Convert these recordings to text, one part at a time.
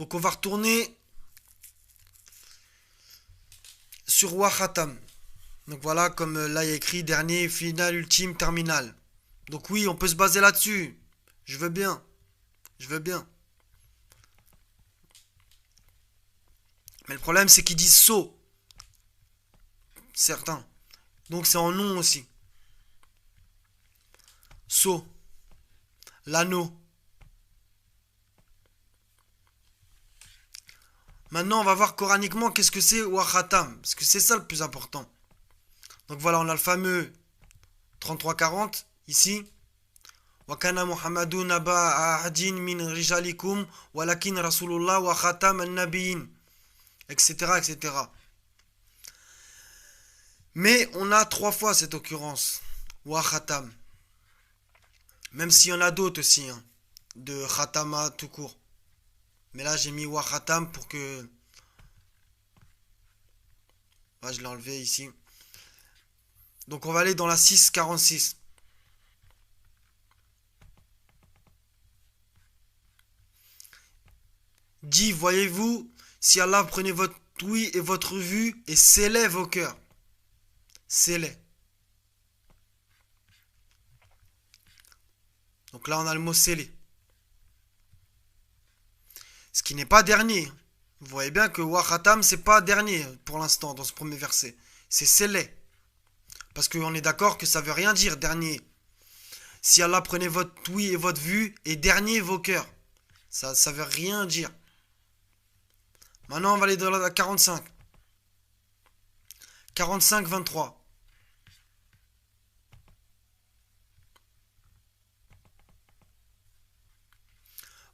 Donc on va retourner sur Wa Khatam. Donc voilà, comme là il y a écrit dernier, final, ultime, terminal. Donc oui, on peut se baser là-dessus. Je veux bien. Je veux bien. Mais le problème, c'est qu'ils disent so. Certains. Donc c'est en nom aussi. So. L'anneau. Maintenant, on va voir coraniquement qu'est-ce que c'est Wa Khatam. Parce que c'est ça le plus important. Donc voilà, on a le fameux 33-40 ici. وكان محمد نبا أحد من رجالكم ولكن رسول الله وخاتم النبيين, etc., etc. Mais on a 3 fois cette occurrence wa khatam, même s'il y en a d'autres aussi, hein, de khatama tout court, mais là j'ai mis wa khatam pour que je l'ai enlevé ici. Donc on va aller dans la 646. Dit, voyez-vous, si Allah prenait votre ouïe et votre vue et scellait vos cœurs. Scellait. Donc là, on a le mot scellé. Ce qui n'est pas dernier. Vous voyez bien que Wa Khatam, c'est pas dernier pour l'instant dans ce premier verset. C'est scellé. Parce qu'on est d'accord que ça veut rien dire dernier. Si Allah prenait votre ouïe et votre vue et dernier vos cœurs. Ça veut rien dire. Maintenant, on va aller dans la 45. 45, 23.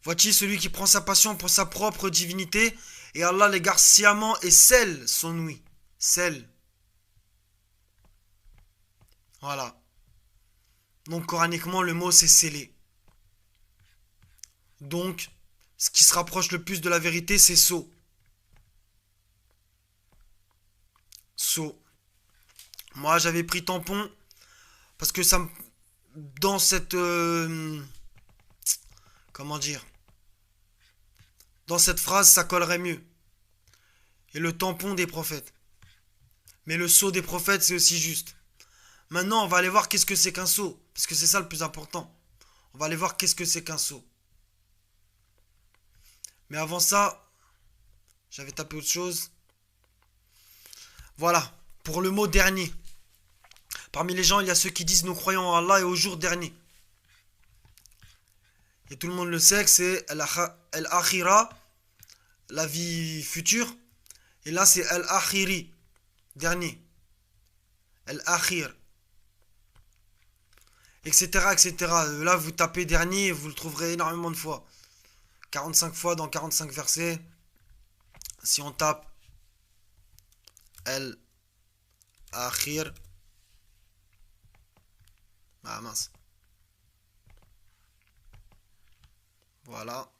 Voici celui qui prend sa passion pour sa propre divinité, et Allah l'égare sciemment et scelle son ouïe. Scelle. Voilà. Donc, coraniquement, le mot c'est scellé. Donc, ce qui se rapproche le plus de la vérité, c'est sceau. Sceau. Moi, j'avais pris tampon parce que ça me. Dans cette. Comment dire? Dans cette phrase, ça collerait mieux. Et le tampon des prophètes. Mais le sceau des prophètes, c'est aussi juste. Maintenant, on va aller voir qu'est-ce que c'est qu'un sceau. Parce que c'est ça le plus important. On va aller voir qu'est-ce que c'est qu'un sceau. Mais avant ça, j'avais tapé autre chose. Voilà, pour le mot dernier. Parmi les gens, il y a ceux qui disent nous croyons en Allah et au jour dernier. Et tout le monde le sait que c'est Al-Akhira, la vie future. Et là, c'est Al-Akhiri, dernier. Al-Akhir. Etc., etc. Là, vous tapez dernier, vous le trouverez énormément de fois. 45 fois dans 45 versets. Si on tape Al-Akhir. Ah mince. Voilà.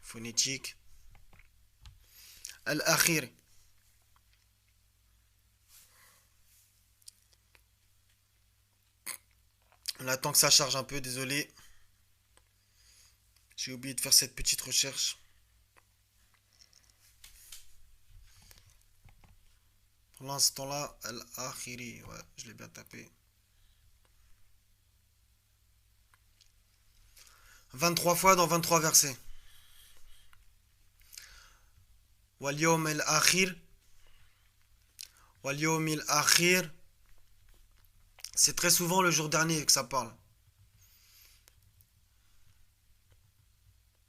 Phonétique. Al-Akhir. On attend que ça charge un peu, désolé. J'ai oublié de faire cette petite recherche. Pour l'instant là, Al-Akhiri. Ouais, je l'ai bien tapé. 23 fois dans 23 versets. Wal-yawm al-akhir. Wal-yawm al-akhir. C'est très souvent le jour dernier que ça parle.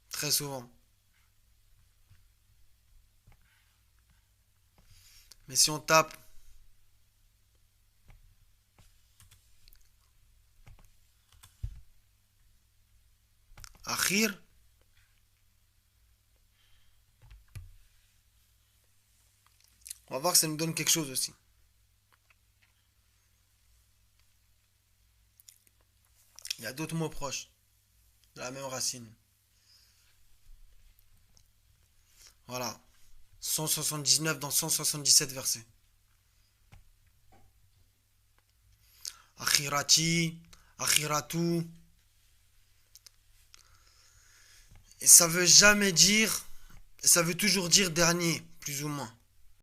Très souvent. Mais si on tape Akhir, on va voir que ça nous donne quelque chose aussi. Il y a d'autres mots proches de la même racine. Voilà. 179 dans 177 versets. Akhirati, akhiratu. Et ça veut jamais dire, ça veut toujours dire dernier, plus ou moins.